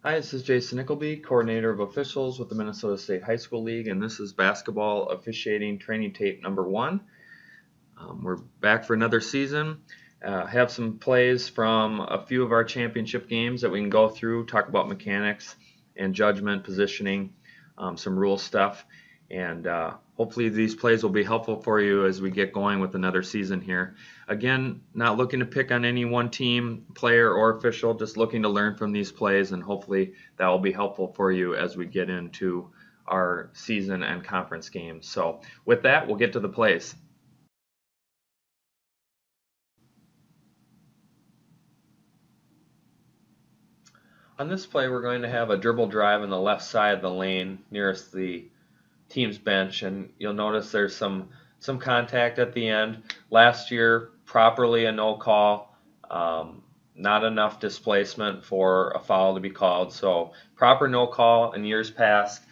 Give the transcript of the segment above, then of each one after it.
Hi, this is Jason Nickleby, Coordinator of Officials with the Minnesota State High School League, and this is basketball officiating training tape number 1. We're back for another season. Have some plays from a few of our championship games that we can go through, talk about mechanics and judgment, positioning, some rule stuff, and hopefully these plays will be helpful for you as we get going with another season here. Again, not looking to pick on any one team, player, or official, just looking to learn from these plays, and hopefully that will be helpful for you as we get into our season and conference games. So with that, we'll get to the plays. On this play, we're going to have a dribble drive on the left side of the lane nearest the team's bench, and you'll notice there's some contact at the end. Last year, properly a no call, not enough displacement for a foul to be called, so proper no call in years past.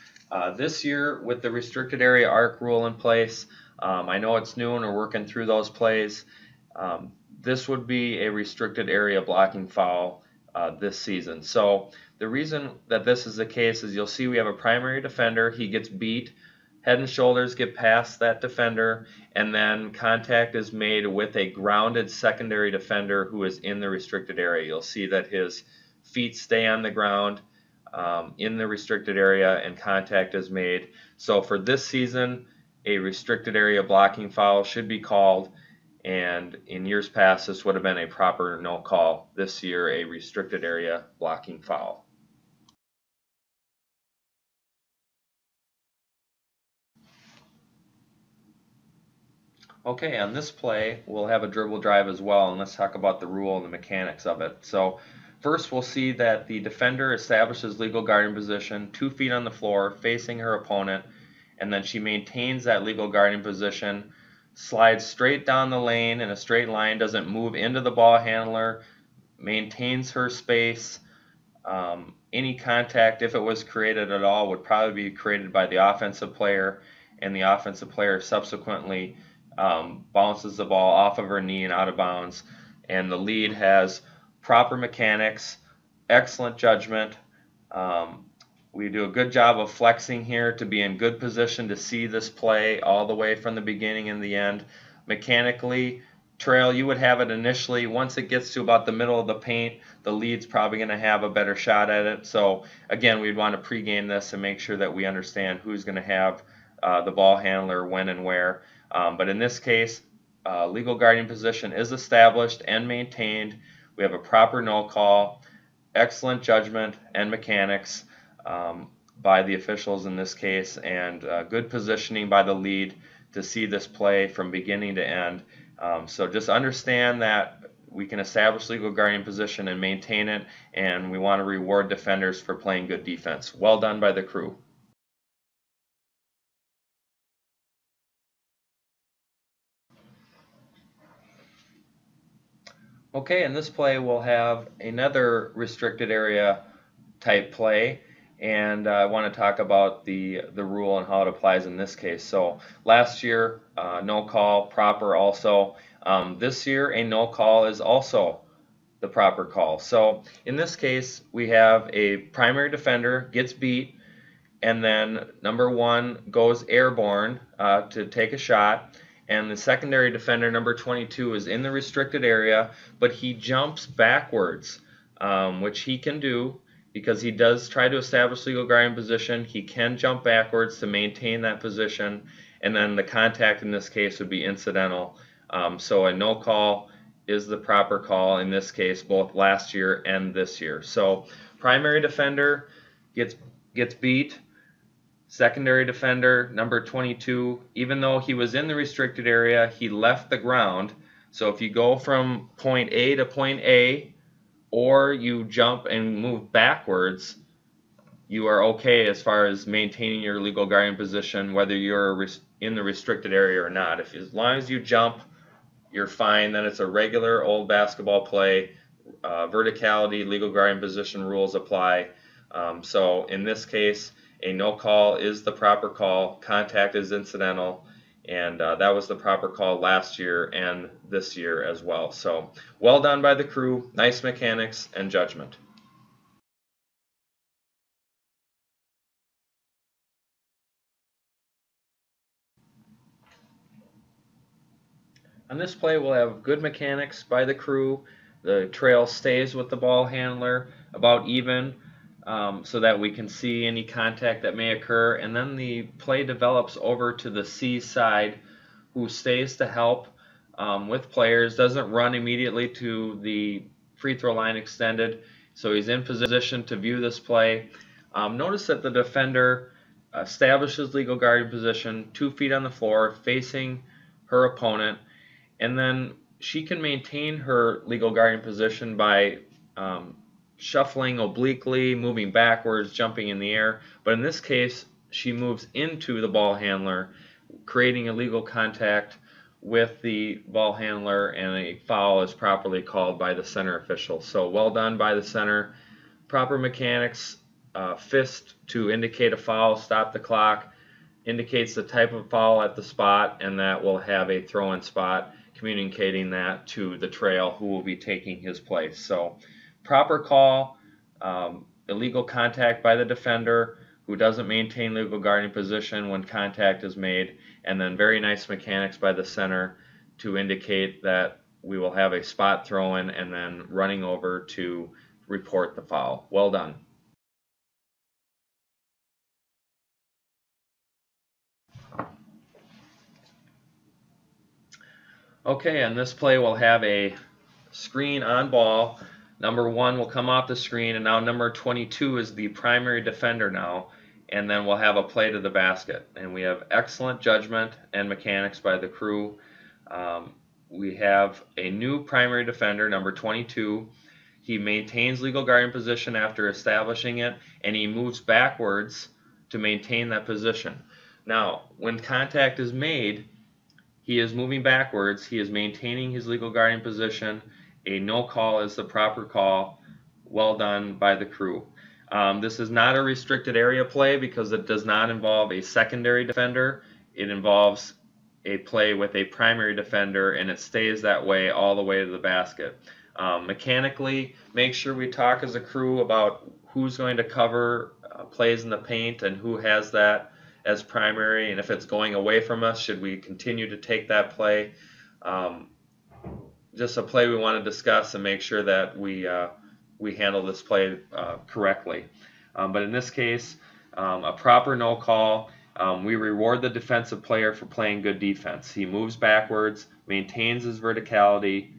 This year, with the restricted area arc rule in place, I know it's new and we're working through those plays. This would be a restricted area blocking foul this season. So the reason that this is the case is you'll see we have a primary defender. He gets beat. Head and shoulders get past that defender, and then contact is made with a grounded secondary defender who is in the restricted area. You'll see that his feet stay on the ground in the restricted area, and contact is made. So for this season, a restricted area blocking foul should be called, and in years past this would have been a proper no call. This year, a restricted area blocking foul. Okay, on this play, we'll have a dribble drive as well, and let's talk about the rule and the mechanics of it. So first, we'll see that the defender establishes legal guarding position, 2 feet on the floor, facing her opponent, and then she maintains that legal guarding position, slides straight down the lane in a straight line, doesn't move into the ball handler, maintains her space. Any contact, if it was created at all, would probably be created by the offensive player, and the offensive player subsequently bounces the ball off of her knee and out of bounds. And the lead has proper mechanics, excellent judgment. We do a good job of flexing here to be in good position to see this play all the way from the beginning and the end. Mechanically, trail, you would have it initially. Once it gets to about the middle of the paint, the lead's probably going to have a better shot at it. So again, we'd want to pregame this and make sure that we understand who's going to have the ball handler when and where. But in this case, legal guarding position is established and maintained. We have a proper no call, excellent judgment and mechanics by the officials in this case, and good positioning by the lead to see this play from beginning to end. So just understand that we can establish legal guarding position and maintain it, and we want to reward defenders for playing good defense. Well done by the crew. Okay, in this play we'll have another restricted area type play, and I want to talk about the rule and how it applies in this case. So last year, no call, proper also. This year, a no call is also the proper call. So in this case, we have a primary defender gets beat, and then number 1 goes airborne to take a shot, and the secondary defender, number 22, is in the restricted area, but he jumps backwards, which he can do because he does try to establish legal guarding position. He can jump backwards to maintain that position, and then the contact in this case would be incidental. So a no call is the proper call in this case, both last year and this year. So primary defender gets beat. Secondary defender, number 22, even though he was in the restricted area, he left the ground. So if you go from point A to point A, or you jump and move backwards, you are okay as far as maintaining your legal guarding position, whether you're in the restricted area or not. As long as you jump, you're fine. Then it's a regular old basketball play. Verticality, legal guarding position rules apply. So in this case, a no call is the proper call. Contact is incidental, and that was the proper call last year and this year as well. So well done by the crew. Nice mechanics and judgment. On this play, we'll have good mechanics by the crew. The trail stays with the ball handler about even, so that we can see any contact that may occur. And then the play develops over to the C side, who stays to help with players, doesn't run immediately to the free throw line extended. So he's in position to view this play. Notice that the defender establishes legal guarding position 2 feet on the floor facing her opponent, and then she can maintain her legal guarding position by shuffling obliquely, moving backwards, jumping in the air. But in this case, she moves into the ball handler, creating illegal contact with the ball handler, and a foul is properly called by the center official. So well done by the center. Proper mechanics, fist to indicate a foul, stop the clock, indicates the type of foul at the spot, and that will have a throw-in spot, communicating that to the trail who will be taking his place. So proper call, illegal contact by the defender who doesn't maintain legal guarding position when contact is made, and then very nice mechanics by the center to indicate that we will have a spot throw-in and then running over to report the foul. Well done. Okay, on this play we'll have a screen on ball. Number 1 will come off the screen, and now number 22 is the primary defender now, and then we'll have a play to the basket. And we have excellent judgment and mechanics by the crew. We have a new primary defender, number 22. He maintains legal guarding position after establishing it, and he moves backwards to maintain that position. Now, when contact is made, he is moving backwards. He is maintaining his legal guarding position. A no call is the proper call. Well done by the crew. This is not a restricted area play because it does not involve a secondary defender. It involves a play with a primary defender, and it stays that way all the way to the basket. Mechanically, make sure we talk as a crew about who's going to cover plays in the paint and who has that as primary, and if it's going away from us, should we continue to take that play? Just a play we want to discuss and make sure that we handle this play correctly. But in this case, a proper no call. We reward the defensive player for playing good defense. He moves backwards, maintains his verticality.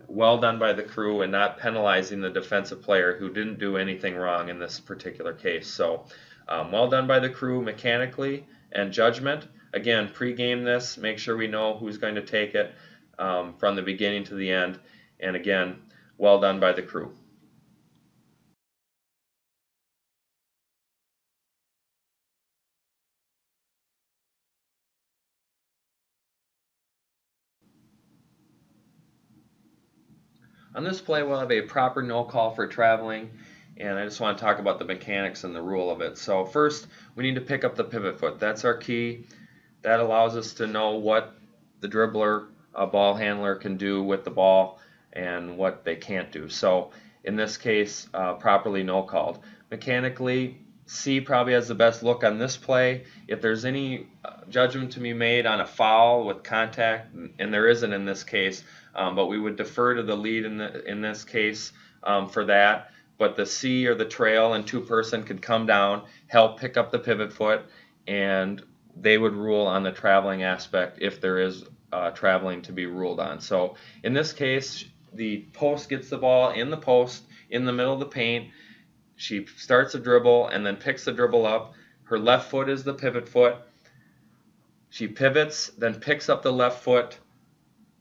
Well done by the crew and not penalizing the defensive player who didn't do anything wrong in this particular case. So well done by the crew mechanically and judgment. Again, pre-game this, make sure we know who's going to take it from the beginning to the end. And again, well done by the crew. On this play, we'll have a proper no call for traveling, and I just want to talk about the mechanics and the rule of it. So first, we need to pick up the pivot foot. That's our key. That allows us to know what the dribbler, ball handler can do with the ball and what they can't do. So in this case, properly no called. Mechanically, C probably has the best look on this play. If there's any judgment to be made on a foul with contact, and there isn't in this case, but we would defer to the lead in this case for that. But the C or the trail and two-person could come down, help pick up the pivot foot, and they would rule on the traveling aspect if there is traveling to be ruled on. So in this case, the post gets the ball in the post in the middle of the paint. She starts a dribble and then picks the dribble up. Her left foot is the pivot foot. She pivots, then picks up the left foot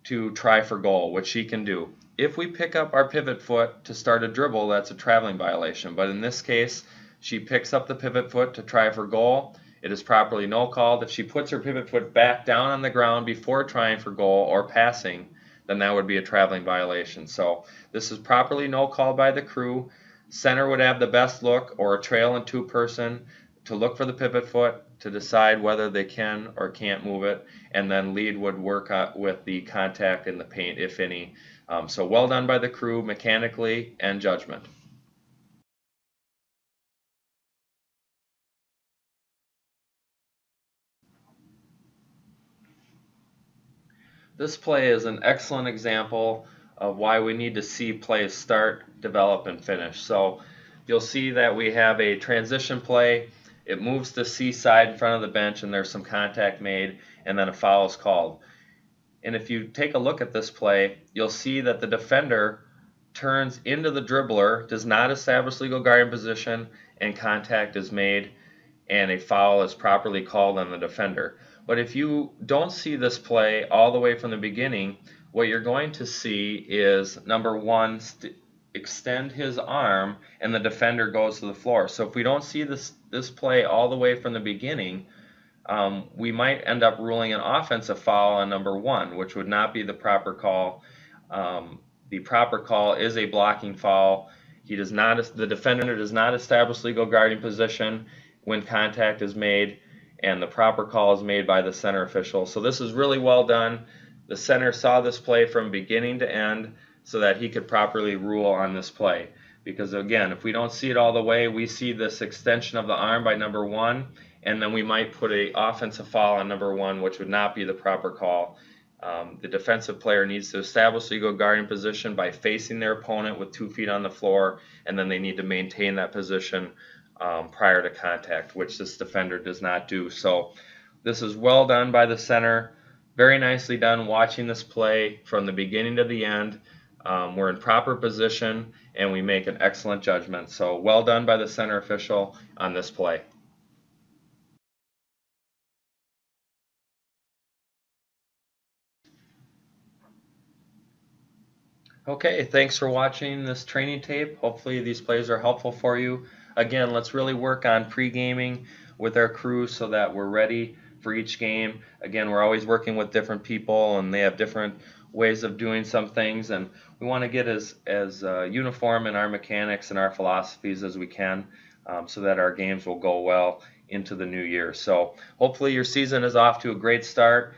to try for goal, which she can do. If we pick up our pivot foot to start a dribble, that's a traveling violation. But in this case, she picks up the pivot foot to try for goal. It is properly no called. If she puts her pivot foot back down on the ground before trying for goal or passing, then that would be a traveling violation. So this is properly no called by the crew. Center would have the best look, or a trail and two-person, to look for the pivot foot to decide whether they can or can't move it, and then lead would work with the contact in the paint, if any. So well done by the crew mechanically and judgment. This play is an excellent example of why we need to see plays start, develop, and finish. So you'll see that we have a transition play. It moves to C side in front of the bench, and there's some contact made, and then a foul is called. And if you take a look at this play, you'll see that the defender turns into the dribbler, does not establish legal guarding position, and contact is made, and a foul is properly called on the defender. But if you don't see this play all the way from the beginning, what you're going to see is, number one, extend his arm, and the defender goes to the floor. So if we don't see this play all the way from the beginning, we might end up ruling an offensive foul on number one, which would not be the proper call. The proper call is a blocking foul. The defender does not establish legal guarding position when contact is made, and the proper call is made by the center official. So this is really well done. The center saw this play from beginning to end so that he could properly rule on this play. Because again, if we don't see it all the way, we see this extension of the arm by number one, and then we might put an offensive foul on number one, which would not be the proper call. The defensive player needs to establish legal guarding position by facing their opponent with 2 feet on the floor, and then they need to maintain that position prior to contact, which this defender does not do. So this is well done by the center. Very nicely done watching this play from the beginning to the end. We're in proper position, and we make an excellent judgment. So well done by the center official on this play. Okay, thanks for watching this training tape. Hopefully these plays are helpful for you. Again, let's really work on pre-gaming with our crew so that we're ready for each game. Again, we're always working with different people, and they have different ways of doing some things, and we want to get as uniform in our mechanics and our philosophies as we can, so that our games will go well into the new year. So hopefully your season is off to a great start.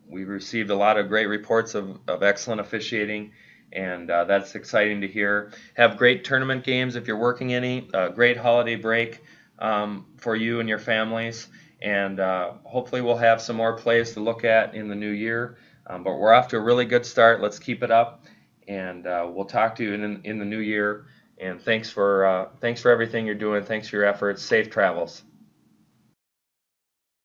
We received a lot of great reports of excellent officiating, and that's exciting to hear. Have great tournament games if you're working any. Great holiday break for you and your families, and hopefully we'll have some more plays to look at in the new year. But we're off to a really good start. Let's keep it up, and we'll talk to you in the new year. And thanks for everything you're doing. Thanks for your efforts. Safe travels.